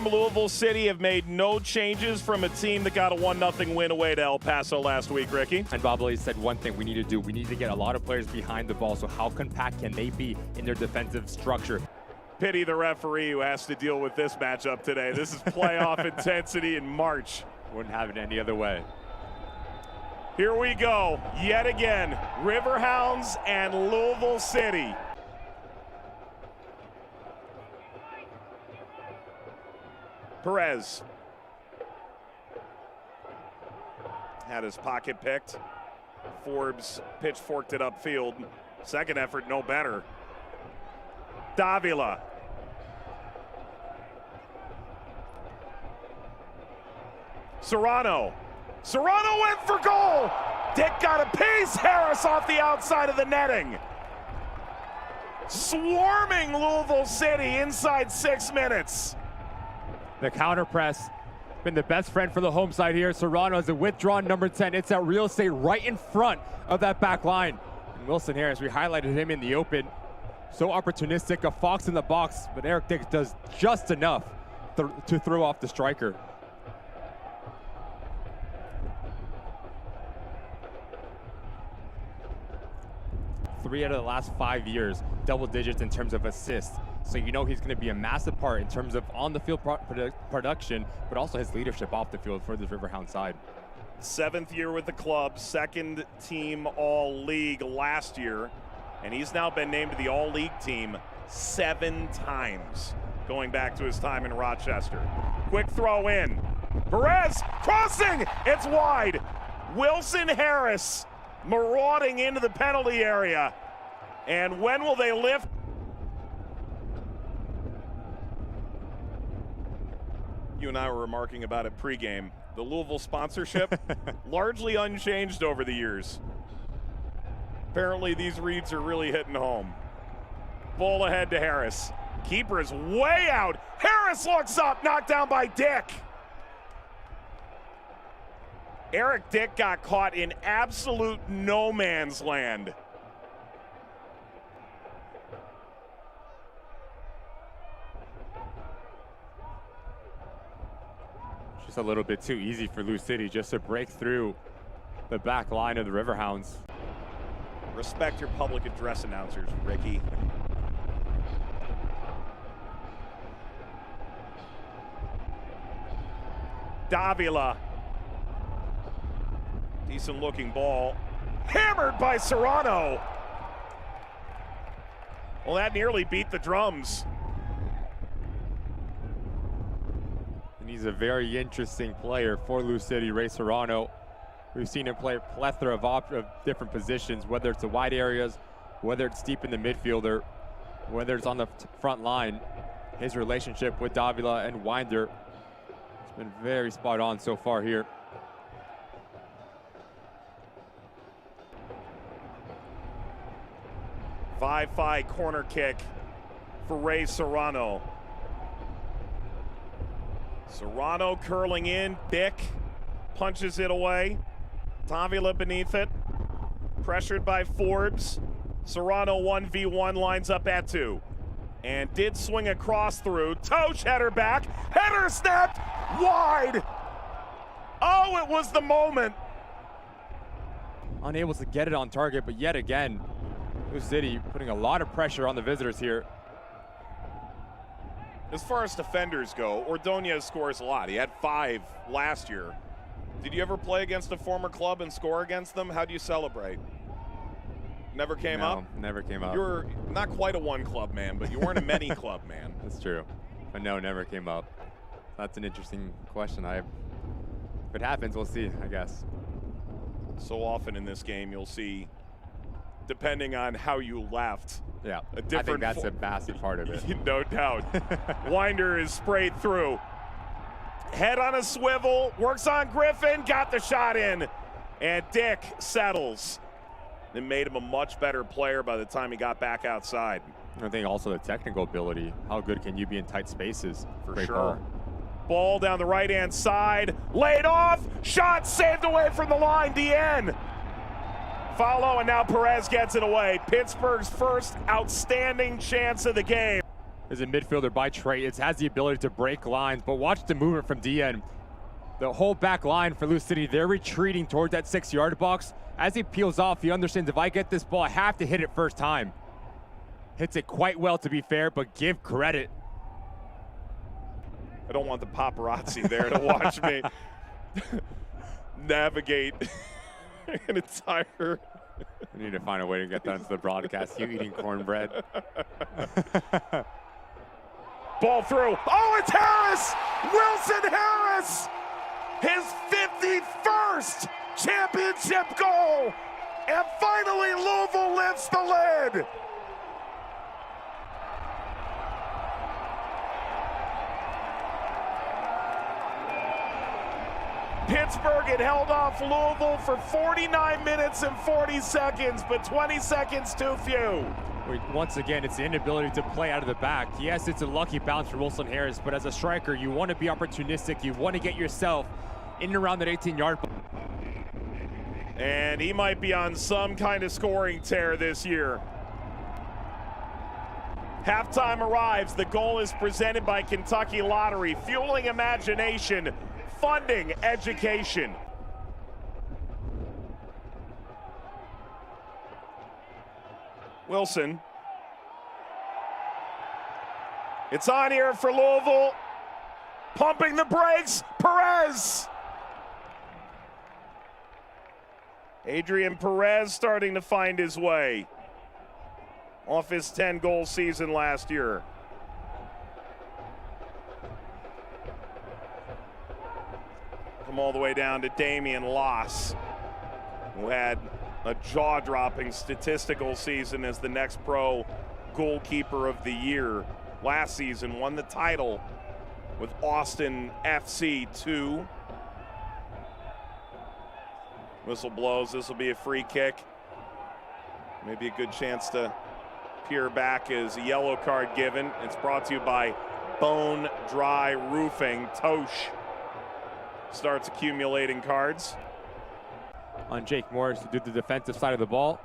game, Louisville City have made no changes from a team that got a 1-0 win away to El Paso last week, Ricky. And Bob Lilly said one thing we need to do. We need to get a lot of players behind the ball. So how compact can they be in their defensive structure? Pity the referee who has to deal with this matchup today. This is playoff intensity in March. Wouldn't have it any other way. Here we go, yet again, Riverhounds and Louisville City. Perez had his pocket picked. Forbes pitchforked it upfield. Second effort, no better. Davila. Serrano. Serrano went for goal. Dick got a piece. Harris off the outside of the netting. Swarming Louisville City inside 6 minutes. The counter press, been the best friend for the home side here. Serrano has a withdrawn number 10. It's that real estate right in front of that back line. And Wilson Harris, we highlighted him in the open. So opportunistic, a fox in the box, but Eric Dick does just enough to throw off the striker. Three out of the last 5 years, double digits in terms of assists. So you know he's going to be a massive part in terms of on-the-field production, but also his leadership off the field for this Riverhound side. 7th year with the club, second team All-League last year, and he's now been named to the All-League team 7 times, going back to his time in Rochester. Quick throw in. Perez crossing, it's wide. Wilson Harris marauding into the penalty area. And when will they lift? You and I were remarking about it pregame. The Louisville sponsorship, largely unchanged over the years. Apparently these reads are really hitting home. Ball ahead to Harris. Keeper is way out. Harris looks up, knocked down by Dick. Eric Dick got caught in absolute no man's land. Just a little bit too easy for LouCity just to break through the back line of the Riverhounds. Respect your public address announcers, Ricky. Davila. Decent looking ball. Hammered by Serrano. Well, that nearly beat the drums. And he's a very interesting player for LouCity, Ray Serrano. We've seen him play a plethora of different positions, whether it's the wide areas, whether it's deep in the midfielder, whether it's on the front line. His relationship with Davila and Winder has been very spot on so far here. Five corner kick for Ray Serrano. Serrano curling in, Dick punches it away. Davila beneath it, pressured by Forbes. Serrano 1v1 lines up at 2. And did swing across through. Tosh header back, header snapped wide. Oh, it was the moment. Unable to get it on target, but yet again, LouCity putting a lot of pressure on the visitors here. As far as defenders go, Ordonez scores a lot. He had 5 last year. Did you ever play against a former club and score against them? How do you celebrate? Never came up? No, never came up. You were not quite a one club man, but you weren't a many club man. That's true. But no, never came up. That's an interesting question. If it happens, we'll see, I guess. So often in this game, you'll see, depending on how you left, yeah, a different. I think that's a massive part of it. No doubt. Winder is sprayed through. Head on a swivel, works on Griffin, got the shot in. And Dick settles. It made him a much better player by the time he got back outside. I think also the technical ability. How good can you be in tight spaces? For Great sure. Ball down the right-hand side, laid off, shot saved away from the line, DN. Follow, and now Perez gets it away. Pittsburgh's first outstanding chance of the game. is a midfielder by trade. It has the ability to break lines, but watch the movement from DN. The whole back line for LouCity, they're retreating towards that 6-yard box. As he peels off, he understands if I get this ball, I have to hit it first time. Hits it quite well, to be fair, but give credit. I don't want the paparazzi there to watch me navigate an entire... We need to find a way to get that into the broadcast. You eating cornbread. Ball through. Oh, it's Harris! Wilson Harris! His 51st championship goal! And finally, Louisville lifts the lid! Pittsburgh had held off Louisville for 49 minutes and 40 seconds, but 20 seconds too few. Once again, it's the inability to play out of the back. Yes, it's a lucky bounce for Wilson Harris, but as a striker, you want to be opportunistic. You want to get yourself in and around that 18-yard. And he might be on some kind of scoring tear this year. Halftime arrives. The goal is presented by Kentucky Lottery, fueling imagination, funding education. Wilson. It's on here for Louisville. Pumping the brakes, Perez. Adrian Perez starting to find his way off his 10-goal season last year. Come all the way down to Damian Loss, who had a jaw-dropping statistical season as the next pro goalkeeper of the year last season, won the title with Austin FC 2. Whistle blows. This will be a free kick. Maybe a good chance to peer back as a yellow card given. It's brought to you by Bone Dry Roofing. Tosh starts accumulating cards. On Jake Morris to do the defensive side of the ball.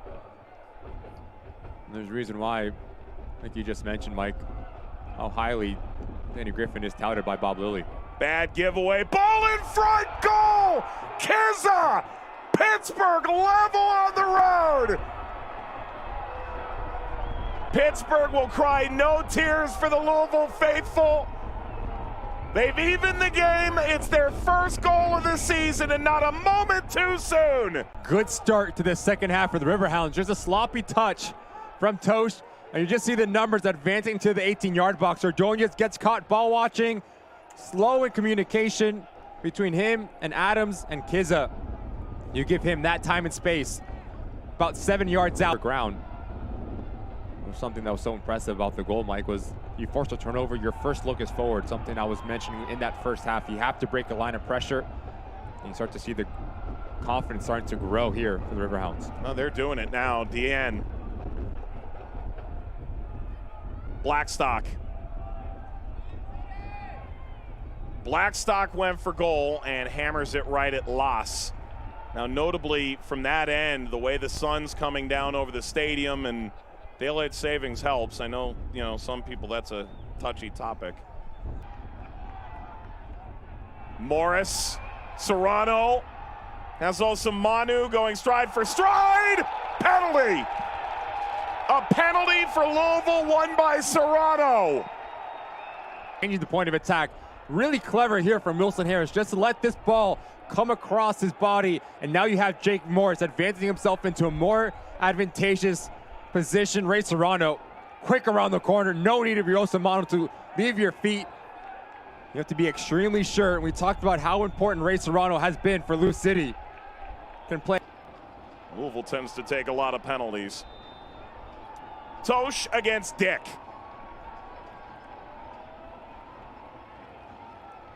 And there's a reason why, like you just mentioned, Mike, how highly Danny Griffin is touted by Bob Lilly. Bad giveaway. Ball in front. Goal! Kizza! Pittsburgh level on the road. Pittsburgh will cry no tears for the Louisville faithful. They've evened the game. It's their first goal of the season and not a moment too soon. Good start to the second half for the Riverhounds. Just a sloppy touch from Tosh. And you just see the numbers advancing to the 18-yard box. Ordonez gets caught ball watching. Slow in communication between him and Adams and Kizza. You give him that time and space. About 7 yards out ground. Something that was so impressive about the goal, Mike, was you forced a turnover. Your first look is forward, something I was mentioning in that first half. You have to break the line of pressure, and you start to see the confidence starting to grow here for the Riverhounds. Oh, they're doing it now. Deanne. Blackstock. Blackstock went for goal and hammers it right at Loss. Now, notably from that end, the way the sun's coming down over the stadium and daylight savings helps. I know, some people that's a touchy topic. Morris, Serrano, has also Manu going stride for stride. Penalty. A penalty for Louisville, won by Serrano. Changing the point of attack. Really clever here from Wilson Harris, just to let this ball come across his body. And now you have Jake Morris advancing himself into a more advantageous position. Ray Serrano, quick around the corner. No need of your Osamano to leave your feet. You have to be extremely sure. We talked about how important Ray Serrano has been for LouCity. Can play. Louisville tends to take a lot of penalties. Tosh against Dick.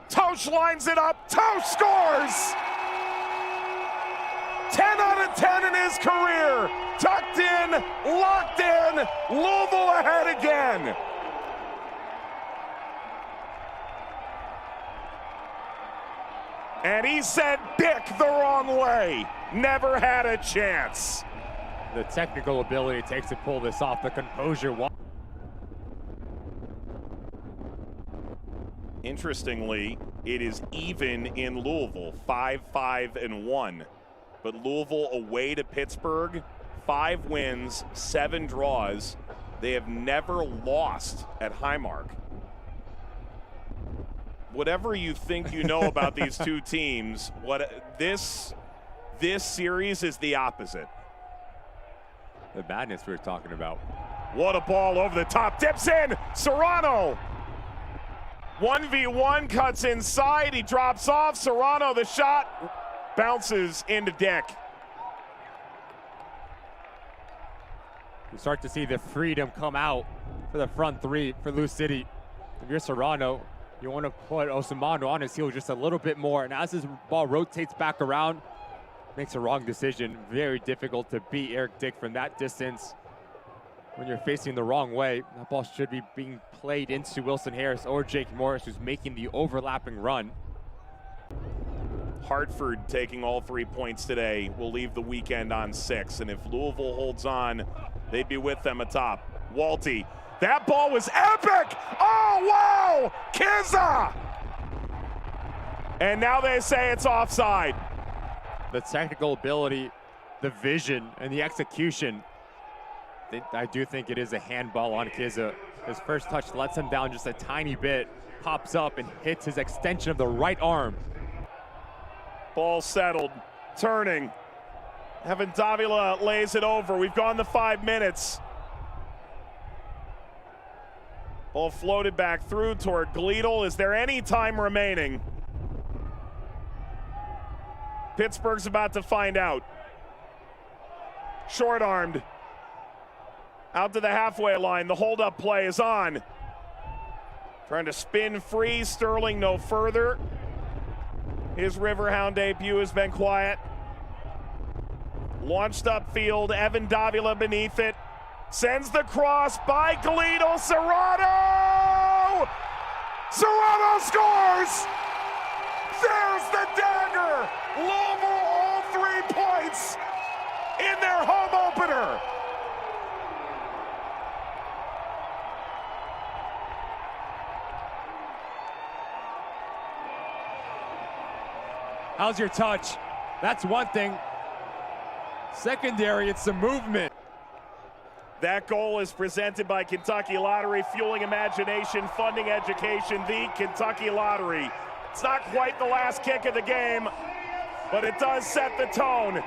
Tosh lines it up. Tosh scores! 10 out of 10 in his career. Tucked in, locked in, Louisville ahead again. And he sent Dick the wrong way. Never had a chance. The technical ability it takes to pull this off, the composure. Interestingly, it is even in Louisville, 5-5-1. But Louisville away to Pittsburgh, 5 wins, 7 draws. They have never lost at Highmark. Whatever you think you know about these two teams, this series is the opposite. The madness we were talking about. What a ball over the top, dips in, Serrano. 1v1, cuts inside, he drops off, Serrano, the shot, bounces into deck. You start to see the freedom come out for the front three for LouCity. If you're Serrano, you want to put Osamando on his heel just a little bit more, and as his ball rotates back around, makes a wrong decision. Very difficult to beat Eric Dick from that distance. When you're facing the wrong way, that ball should be being played into Wilson Harris or Jake Morris, who's making the overlapping run. Hartford taking all 3 points today will leave the weekend on 6, and if Louisville holds on, they'd be with them atop. Walty, that ball was epic! Oh, wow! Kizza! And now they say it's offside. The technical ability, the vision, and the execution, I do think it is a handball on Kizza. His first touch lets him down just a tiny bit, pops up and hits his extension of the right arm. Ball settled, turning. Evan Davila lays it over. We've gone the 5 minutes. Ball floated back through toward Gleedle. Is there any time remaining? Pittsburgh's about to find out. Short-armed. Out to the halfway line. The hold-up play is on. Trying to spin free. Sterling no further. His Riverhound debut has been quiet. Launched upfield. Evan Davila beneath it. Sends the cross by Gleedle. Serrano! Serrano scores! There's the dagger! Louisville all 3 points in their home opener. How's your touch? That's one thing. Secondary, it's the movement. That goal is presented by Kentucky Lottery, fueling imagination, funding education, the Kentucky Lottery. It's not quite the last kick of the game, but it does set the tone.